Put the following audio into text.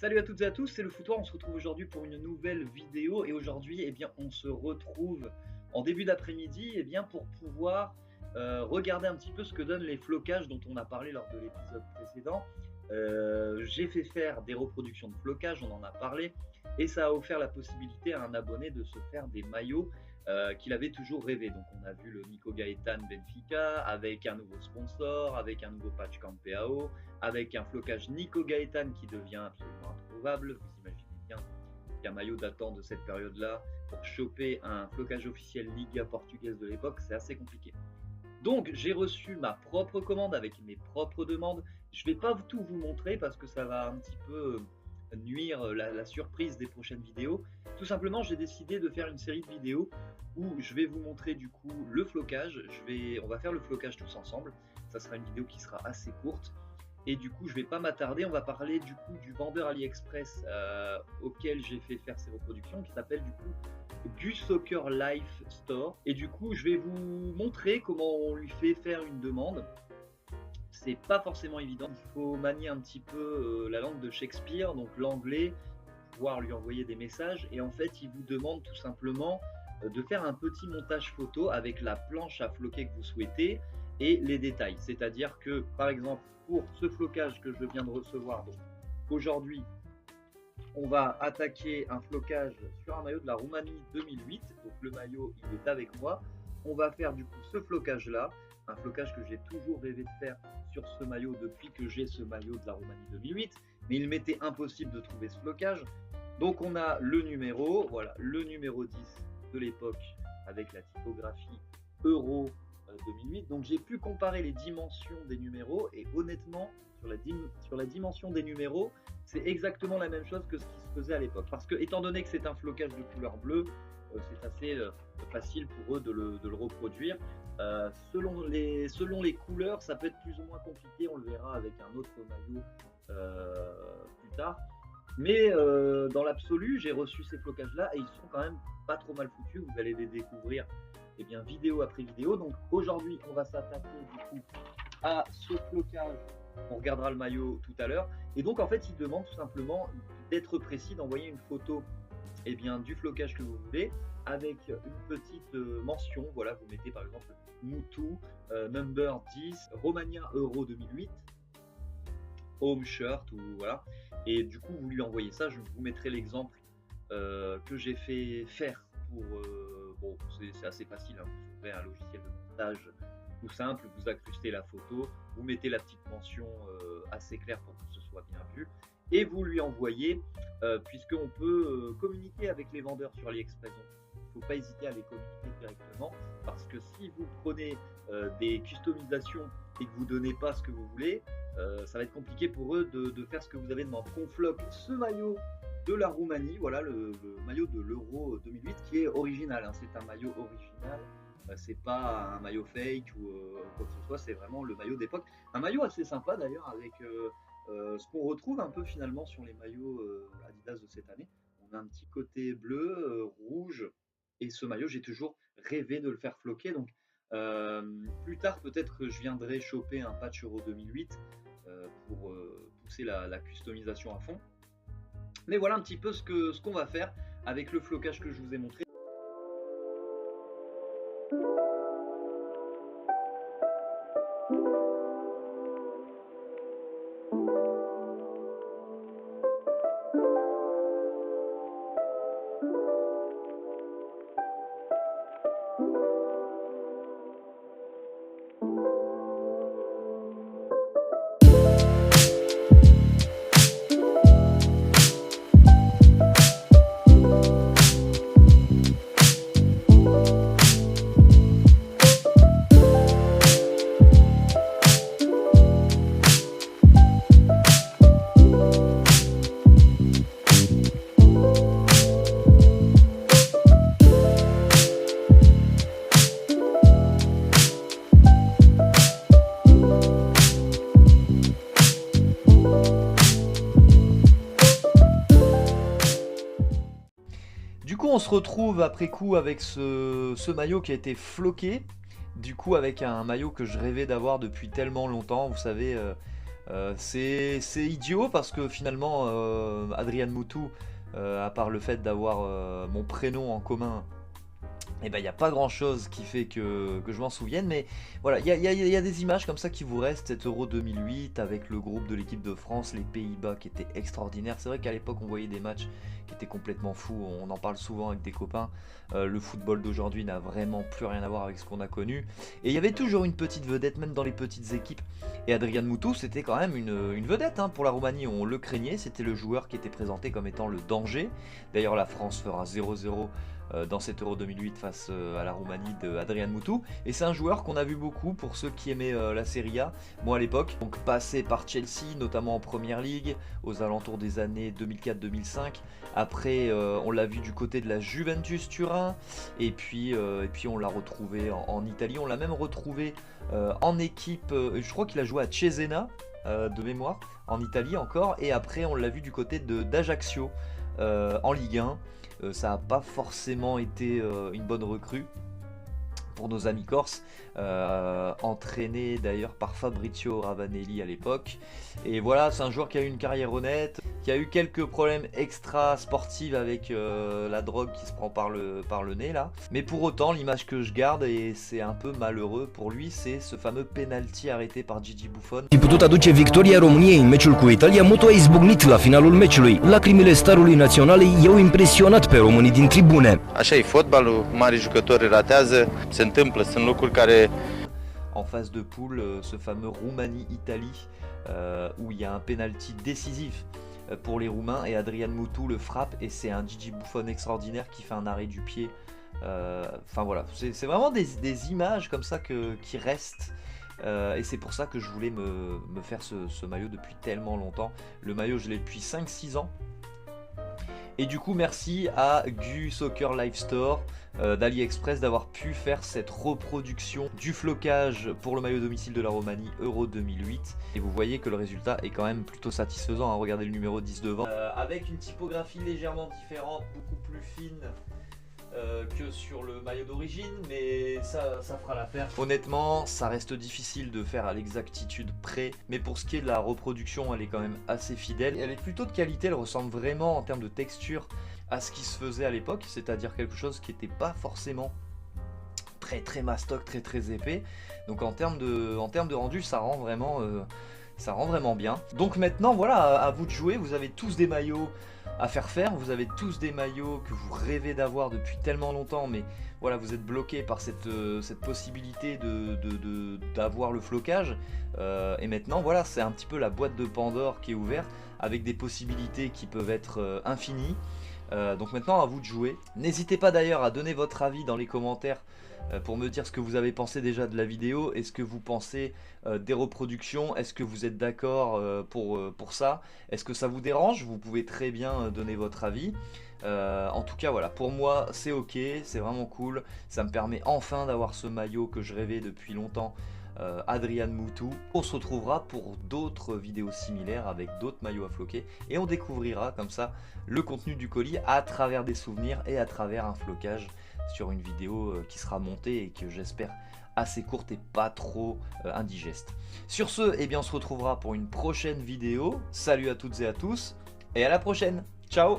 Salut à toutes et à tous, c'est le Foutoir, on se retrouve aujourd'hui pour une nouvelle vidéo et aujourd'hui on se retrouve en début d'après-midi pour pouvoir regarder un petit peu ce que donnent les flocages dont on a parlé lors de l'épisode précédent. J'ai fait faire des reproductions de flocage, on en a parlé, et ça a offert la possibilité à un abonné de se faire des maillots qu'il avait toujours rêvé. Donc on a vu le Nico Gaetan Benfica avec un nouveau sponsor, avec un nouveau patch Campeao, avec un flocage Nico Gaetan qui devient absolument introuvable. Vous imaginez bien qu'un maillot datant de cette période-là, pour choper un flocage officiel Liga portugaise de l'époque, c'est assez compliqué. Donc j'ai reçu ma propre commande avec mes propres demandes. Je ne vais pas tout vous montrer parce que ça va un petit peu nuire la surprise des prochaines vidéos. Tout simplement, j'ai décidé de faire une série de vidéos où je vais vous montrer du coup le flocage. On va faire le flocage tous ensemble. Ça sera une vidéo qui sera assez courte. Et du coup, je ne vais pas m'attarder. On va parler du coup du vendeur AliExpress auquel j'ai fait faire ces reproductions, qui s'appelle du coup Gu Soccer Life Store. Et du coup, je vais vous montrer comment on lui fait faire une demande. C'est pas forcément évident, il faut manier un petit peu la langue de Shakespeare, donc l'anglais, pouvoir lui envoyer des messages, et en fait il vous demande tout simplement de faire un petit montage photo avec la planche à floquer que vous souhaitez et les détails. C'est-à-dire que par exemple pour ce flocage que je viens de recevoir, aujourd'hui on va attaquer un flocage sur un maillot de la Roumanie 2008, donc le maillot il est avec moi. On va faire du coup ce flocage là, un flocage que j'ai toujours rêvé de faire sur ce maillot depuis que j'ai ce maillot de la Roumanie 2008, mais il m'était impossible de trouver ce flocage. Donc on a le numéro, voilà, le numéro 10 de l'époque avec la typographie Euro 2008. Donc j'ai pu comparer les dimensions des numéros et honnêtement, sur la dimension des numéros, c'est exactement la même chose que ce qui se faisait à l'époque. Parce que étant donné que c'est un flocage de couleur bleue, c'est assez facile pour eux de le reproduire. Selon les couleurs, ça peut être plus ou moins compliqué, on le verra avec un autre maillot plus tard. Mais dans l'absolu, j'ai reçu ces flocages-là et ils sont quand même pas trop mal foutus. Vous allez les découvrir vidéo après vidéo. Donc aujourd'hui, on va s'attaquer du coup à ce flocage. On regardera le maillot tout à l'heure. Et donc en fait, il demande tout simplement d'être précis, d'envoyer une photo du flocage que vous voulez, avec une petite mention. Voilà, vous mettez par exemple Moutou, number 10, Romania Euro 2008, home shirt, ou voilà. Et du coup, vous lui envoyez ça. Je vous mettrai l'exemple que j'ai fait faire pour. Bon, c'est assez facile, hein. Vous ouvrez un logiciel de montage tout simple, vous incrustez la photo, vous mettez la petite mention assez claire pour que ce soit bien vu, et vous lui envoyez, puisqu'on peut communiquer avec les vendeurs sur AliExpress. Il ne faut pas hésiter à les communiquer directement, parce que si vous prenez des customisations et que vous ne donnez pas ce que vous voulez, ça va être compliqué pour eux de faire ce que vous avez demandé. On floque ce maillot de la Roumanie, voilà le maillot de l'Euro 2008 qui est original, hein. C'est un maillot original. C'est pas un maillot fake ou quoi que ce soit, c'est vraiment le maillot d'époque. Un maillot assez sympa d'ailleurs, avec ce qu'on retrouve un peu finalement sur les maillots Adidas de cette année. On a un petit côté bleu, rouge, et ce maillot, j'ai toujours rêvé de le faire floquer. Donc plus tard, peut-être que je viendrai choper un patch Euro 2008 pour pousser la customisation à fond. Mais voilà un petit peu ce qu'on va faire avec le flocage que je vous ai montré. Du coup, on se retrouve après coup avec ce maillot qui a été floqué. Du coup, avec un maillot que je rêvais d'avoir depuis tellement longtemps. Vous savez, C'est idiot parce que finalement, Adrian Moutou, à part le fait d'avoir mon prénom en commun, et ben il n'y a pas grand chose qui fait que je m'en souvienne, mais voilà, il y a des images comme ça qui vous restent, cet Euro 2008 avec le groupe de l'équipe de France, les Pays-Bas qui étaient extraordinaires. C'est vrai qu'à l'époque on voyait des matchs qui étaient complètement fous, on en parle souvent avec des copains. Le football d'aujourd'hui n'a vraiment plus rien à voir avec ce qu'on a connu. Et il y avait toujours une petite vedette, même dans les petites équipes. Et Adrian Moutou, c'était quand même une vedette hein, pour la Roumanie, on le craignait, c'était le joueur qui était présenté comme étant le danger. D'ailleurs la France fera 0-0 dans cet Euro 2008 face à la Roumanie de Adrian Moutou. Et c'est un joueur qu'on a vu beaucoup pour ceux qui aimaient la Serie A. Moi à l'époque, donc passé par Chelsea, notamment en Première Ligue, aux alentours des années 2004-2005. Après, on l'a vu du côté de la Juventus Turin. Et puis on l'a retrouvé en Italie. On l'a même retrouvé en équipe. Je crois qu'il a joué à Cesena, de mémoire, en Italie encore. Et après, on l'a vu du côté d'Ajaccio en Ligue 1. Ça n'a pas forcément été une bonne recrue pour nos amis corses, entraîné d'ailleurs par Fabrizio Ravanelli à l'époque. Et voilà, c'est un joueur qui a eu une carrière honnête, qui a eu quelques problèmes extra sportifs avec la drogue qui se prend par le nez là. Mais pour autant, l'image que je garde, et c'est un peu malheureux pour lui, c'est ce fameux penalty arrêté par Gigi Buffon. Fi putut aduce victoria României în meciul cu Italia, Mutu a izbucnit la finalul meciului. Lacrimile starului național i-au impresionat pe românii din tribune. Așa e fotbalul, mari jucători ratează, se întâmplă, sunt lucruri care... En phase de poule, ce fameux Roumanie-Italie, où il y a un penalty décisif pour les Roumains, et Adrian Moutou le frappe, et c'est un Gigi Buffon extraordinaire qui fait un arrêt du pied. Enfin voilà, c'est vraiment des images comme ça qui restent. Et c'est pour ça que je voulais me faire ce maillot depuis tellement longtemps. Le maillot, je l'ai depuis 5-6 ans. Et du coup, merci à Gu Soccer Live Store d'AliExpress d'avoir pu faire cette reproduction du flocage pour le maillot domicile de la Roumanie Euro 2008. Et vous voyez que le résultat est quand même plutôt satisfaisant, hein. Regardez le numéro 10 devant. Avec une typographie légèrement différente, beaucoup plus fine que sur le maillot d'origine, mais ça fera l'affaire. Honnêtement, ça reste difficile de faire à l'exactitude près, mais pour ce qui est de la reproduction, elle est quand même assez fidèle. Elle est plutôt de qualité, elle ressemble vraiment en termes de texture à ce qui se faisait à l'époque, c'est-à-dire quelque chose qui n'était pas forcément très mastoc, très épais. Donc en termes de rendu, ça rend vraiment bien. Donc maintenant, voilà, à vous de jouer. Vous avez tous des maillots à faire, vous avez tous des maillots que vous rêvez d'avoir depuis tellement longtemps, mais voilà, vous êtes bloqué par cette possibilité d'avoir le flocage. Et maintenant, voilà, c'est un petit peu la boîte de Pandore qui est ouverte, avec des possibilités qui peuvent être infinies. Donc maintenant, à vous de jouer. N'hésitez pas d'ailleurs à donner votre avis dans les commentaires pour me dire ce que vous avez pensé déjà de la vidéo. Est-ce que vous pensez des reproductions? Est-ce que vous êtes d'accord pour ça? Est-ce que ça vous dérange? Vous pouvez très bien donner votre avis. En tout cas, voilà, pour moi c'est ok, c'est vraiment cool. Ça me permet enfin d'avoir ce maillot que je rêvais depuis longtemps, Adrian Moutou. On se retrouvera pour d'autres vidéos similaires avec d'autres maillots à floquer, et on découvrira comme ça le contenu du colis à travers des souvenirs et à travers un flocage sur une vidéo qui sera montée et que j'espère assez courte et pas trop indigeste. Sur ce, eh bien, on se retrouvera pour une prochaine vidéo. Salut à toutes et à tous, et à la prochaine. Ciao.